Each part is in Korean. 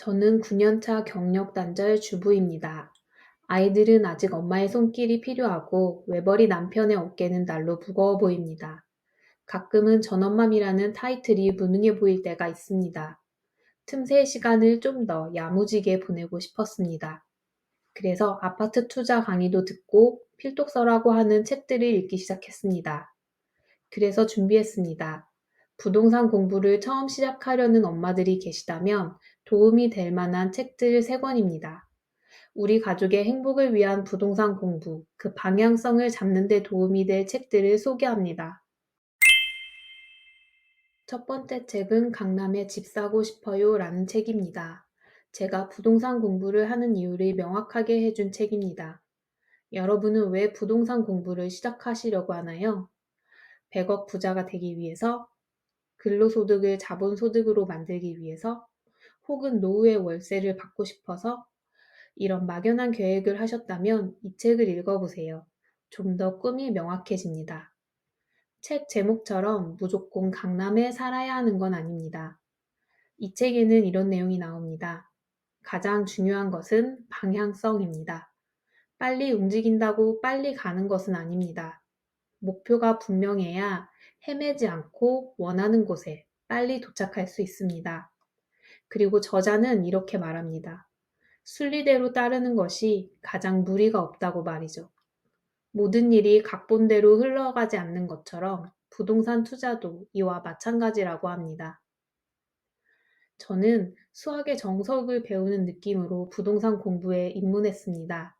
저는 9년차 경력 단절 주부입니다. 아이들은 아직 엄마의 손길이 필요하고 외벌이 남편의 어깨는 날로 무거워 보입니다. 가끔은 전엄맘이라는 타이틀이 무능해 보일 때가 있습니다. 틈새 시간을 좀 더 야무지게 보내고 싶었습니다. 그래서 아파트 투자 강의도 듣고 필독서라고 하는 책들을 읽기 시작했습니다. 그래서 준비했습니다. 부동산 공부를 처음 시작하려는 엄마들이 계시다면 도움이 될 만한 책들 3권입니다. 우리 가족의 행복을 위한 부동산 공부, 그 방향성을 잡는 데 도움이 될 책들을 소개합니다. 첫 번째 책은 강남에 집 사고 싶어요 라는 책입니다. 제가 부동산 공부를 하는 이유를 명확하게 해준 책입니다. 여러분은 왜 부동산 공부를 시작하시려고 하나요? 100억 부자가 되기 위해서? 근로소득을 자본소득으로 만들기 위해서? 혹은 노후의 월세를 받고 싶어서? 이런 막연한 계획을 하셨다면 이 책을 읽어보세요. 좀 더 꿈이 명확해집니다. 책 제목처럼 무조건 강남에 살아야 하는 건 아닙니다. 이 책에는 이런 내용이 나옵니다. 가장 중요한 것은 방향성입니다. 빨리 움직인다고 빨리 가는 것은 아닙니다. 목표가 분명해야 헤매지 않고 원하는 곳에 빨리 도착할 수 있습니다. 그리고 저자는 이렇게 말합니다. 순리대로 따르는 것이 가장 무리가 없다고 말이죠. 모든 일이 각본대로 흘러가지 않는 것처럼 부동산 투자도 이와 마찬가지라고 합니다. 저는 수학의 정석을 배우는 느낌으로 부동산 공부에 입문했습니다.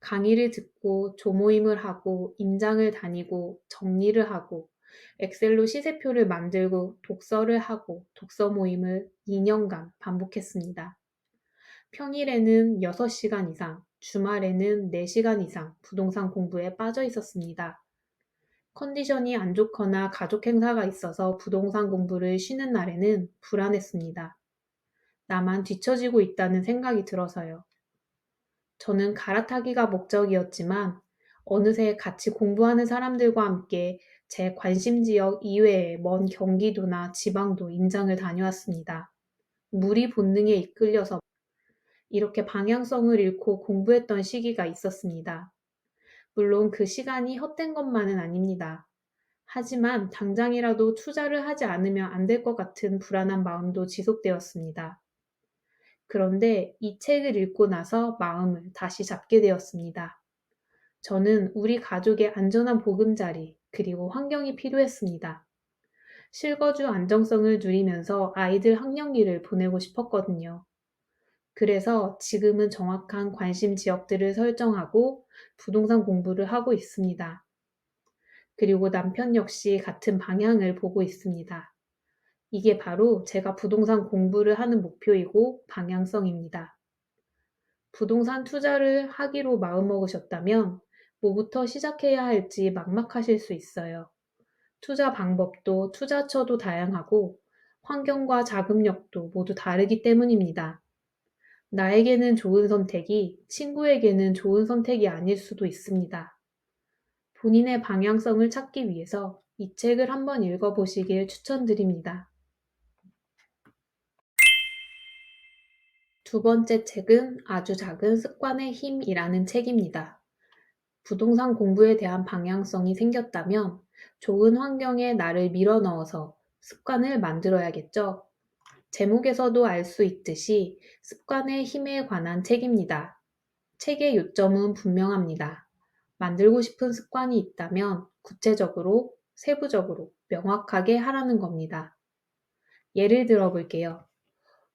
강의를 듣고 조모임을 하고 임장을 다니고 정리를 하고 엑셀로 시세표를 만들고 독서를 하고 독서 모임을 2년간 반복했습니다. 평일에는 6시간 이상, 주말에는 4시간 이상 부동산 공부에 빠져 있었습니다. 컨디션이 안 좋거나 가족 행사가 있어서 부동산 공부를 쉬는 날에는 불안했습니다. 나만 뒤처지고 있다는 생각이 들어서요. 저는 갈아타기가 목적이었지만 어느새 같이 공부하는 사람들과 함께 제 관심 지역 이외의 먼 경기도나 지방도 임장을 다녀왔습니다. 무리 본능에 이끌려서 이렇게 방향성을 잃고 공부했던 시기가 있었습니다. 물론 그 시간이 헛된 것만은 아닙니다. 하지만 당장이라도 투자를 하지 않으면 안 될 것 같은 불안한 마음도 지속되었습니다. 그런데 이 책을 읽고 나서 마음을 다시 잡게 되었습니다. 저는 우리 가족의 안전한 보금자리, 그리고 환경이 필요했습니다. 실거주 안정성을 누리면서 아이들 학령기를 보내고 싶었거든요. 그래서 지금은 정확한 관심 지역들을 설정하고 부동산 공부를 하고 있습니다. 그리고 남편 역시 같은 방향을 보고 있습니다. 이게 바로 제가 부동산 공부를 하는 목표이고 방향성입니다. 부동산 투자를 하기로 마음먹으셨다면 뭐부터 시작해야 할지 막막하실 수 있어요. 투자 방법도 투자처도 다양하고 환경과 자금력도 모두 다르기 때문입니다. 나에게는 좋은 선택이 친구에게는 좋은 선택이 아닐 수도 있습니다. 본인의 방향성을 찾기 위해서 이 책을 한번 읽어보시길 추천드립니다. 두 번째 책은 아주 작은 습관의 힘이라는 책입니다. 부동산 공부에 대한 방향성이 생겼다면 좋은 환경에 나를 밀어넣어서 습관을 만들어야겠죠. 제목에서도 알 수 있듯이 습관의 힘에 관한 책입니다. 책의 요점은 분명합니다. 만들고 싶은 습관이 있다면 구체적으로, 세부적으로, 명확하게 하라는 겁니다. 예를 들어 볼게요.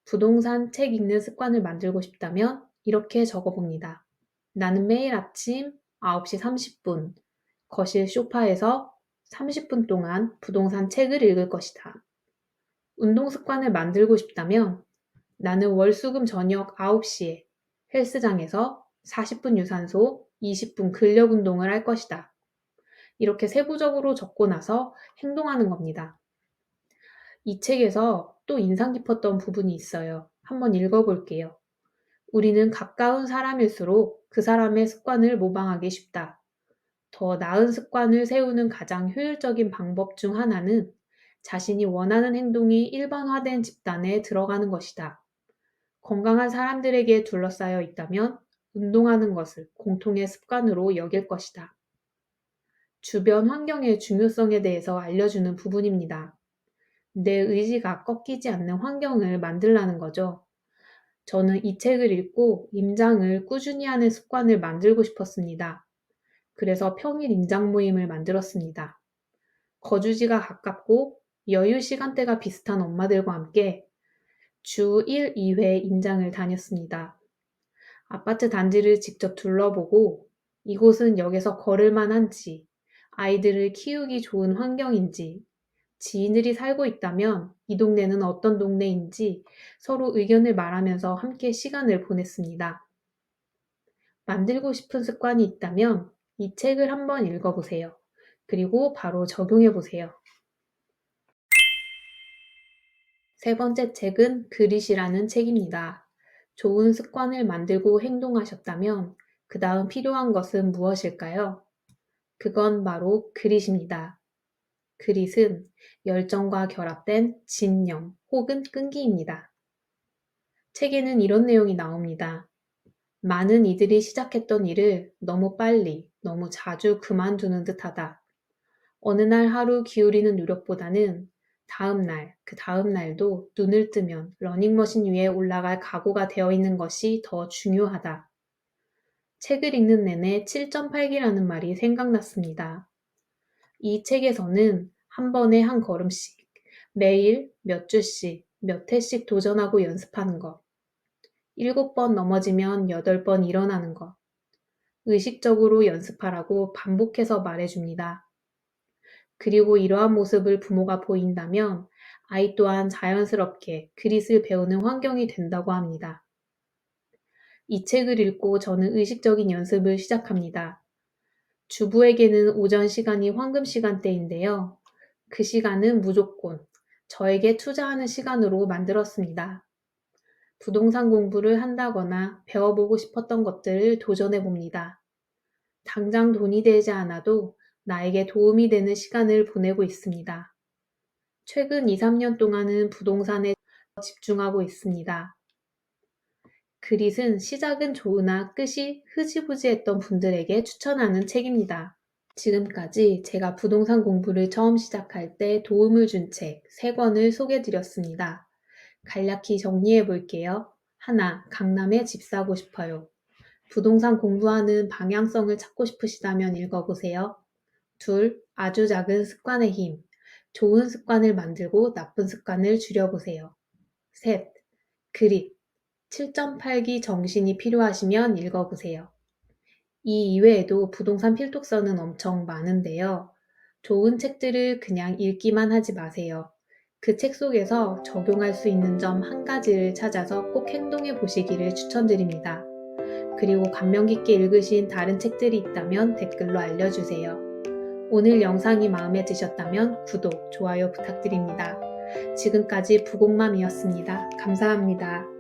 부동산 책 읽는 습관을 만들고 싶다면 이렇게 적어봅니다. 나는 매일 아침 9시 30분 거실 소파에서 30분 동안 부동산 책을 읽을 것이다. 운동 습관을 만들고 싶다면 나는 월수금 저녁 9시에 헬스장에서 40분 유산소, 20분 근력 운동을 할 것이다. 이렇게 세부적으로 적고 나서 행동하는 겁니다. 이 책에서 또 인상 깊었던 부분이 있어요. 한번 읽어볼게요. 우리는 가까운 사람일수록 그 사람의 습관을 모방하기 쉽다. 더 나은 습관을 세우는 가장 효율적인 방법 중 하나는 자신이 원하는 행동이 일반화된 집단에 들어가는 것이다. 건강한 사람들에게 둘러싸여 있다면 운동하는 것을 공통의 습관으로 여길 것이다. 주변 환경의 중요성에 대해서 알려주는 부분입니다. 내 의지가 꺾이지 않는 환경을 만들라는 거죠. 저는 이 책을 읽고 임장을 꾸준히 하는 습관을 만들고 싶었습니다. 그래서 평일 임장 모임을 만들었습니다. 거주지가 가깝고 여유 시간대가 비슷한 엄마들과 함께 주 1, 2회 임장을 다녔습니다. 아파트 단지를 직접 둘러보고 이곳은 역에서 걸을 만한지, 아이들을 키우기 좋은 환경인지, 지인들이 살고 있다면 이 동네는 어떤 동네인지 서로 의견을 말하면서 함께 시간을 보냈습니다. 만들고 싶은 습관이 있다면 이 책을 한번 읽어보세요. 그리고 바로 적용해보세요. 세 번째 책은 그릿이라는 책입니다. 좋은 습관을 만들고 행동하셨다면 그 다음 필요한 것은 무엇일까요? 그건 바로 그릿입니다. 그릿은 열정과 결합된 진념 혹은 끈기입니다. 책에는 이런 내용이 나옵니다. 많은 이들이 시작했던 일을 너무 빨리, 너무 자주 그만두는 듯하다. 어느 날 하루 기울이는 노력보다는 다음 날, 그 다음 날도 눈을 뜨면 러닝머신 위에 올라갈 각오가 되어 있는 것이 더 중요하다. 책을 읽는 내내 7.8기라는 말이 생각났습니다. 이 책에서는 한 번에 한 걸음씩, 매일 몇 주씩, 몇 회씩 도전하고 연습하는 것, 7번 넘어지면 8번 일어나는 것, 의식적으로 연습하라고 반복해서 말해줍니다. 그리고 이러한 모습을 부모가 보인다면 아이 또한 자연스럽게 그릿을 배우는 환경이 된다고 합니다. 이 책을 읽고 저는 의식적인 연습을 시작합니다. 주부에게는 오전 시간이 황금 시간대인데요. 그 시간은 무조건 저에게 투자하는 시간으로 만들었습니다. 부동산 공부를 한다거나 배워보고 싶었던 것들을 도전해 봅니다. 당장 돈이 되지 않아도 나에게 도움이 되는 시간을 보내고 있습니다. 최근 2, 3년 동안은 부동산에 집중하고 있습니다. 그릿은 시작은 좋으나 끝이 흐지부지했던 분들에게 추천하는 책입니다. 지금까지 제가 부동산 공부를 처음 시작할 때 도움을 준 책 3권을 소개드렸습니다. 간략히 정리해 볼게요. 하나, 강남에 집 사고 싶어요. 부동산 공부하는 방향성을 찾고 싶으시다면 읽어보세요. 둘, 아주 작은 습관의 힘. 좋은 습관을 만들고 나쁜 습관을 줄여보세요. 셋, 그릿. 7.8기 정신이 필요하시면 읽어보세요. 이 이외에도 부동산 필독서는 엄청 많은데요. 좋은 책들을 그냥 읽기만 하지 마세요. 그 책 속에서 적용할 수 있는 점 한 가지를 찾아서 꼭 행동해 보시기를 추천드립니다. 그리고 감명 깊게 읽으신 다른 책들이 있다면 댓글로 알려주세요. 오늘 영상이 마음에 드셨다면 구독, 좋아요 부탁드립니다. 지금까지 부곡맘이었습니다. 감사합니다.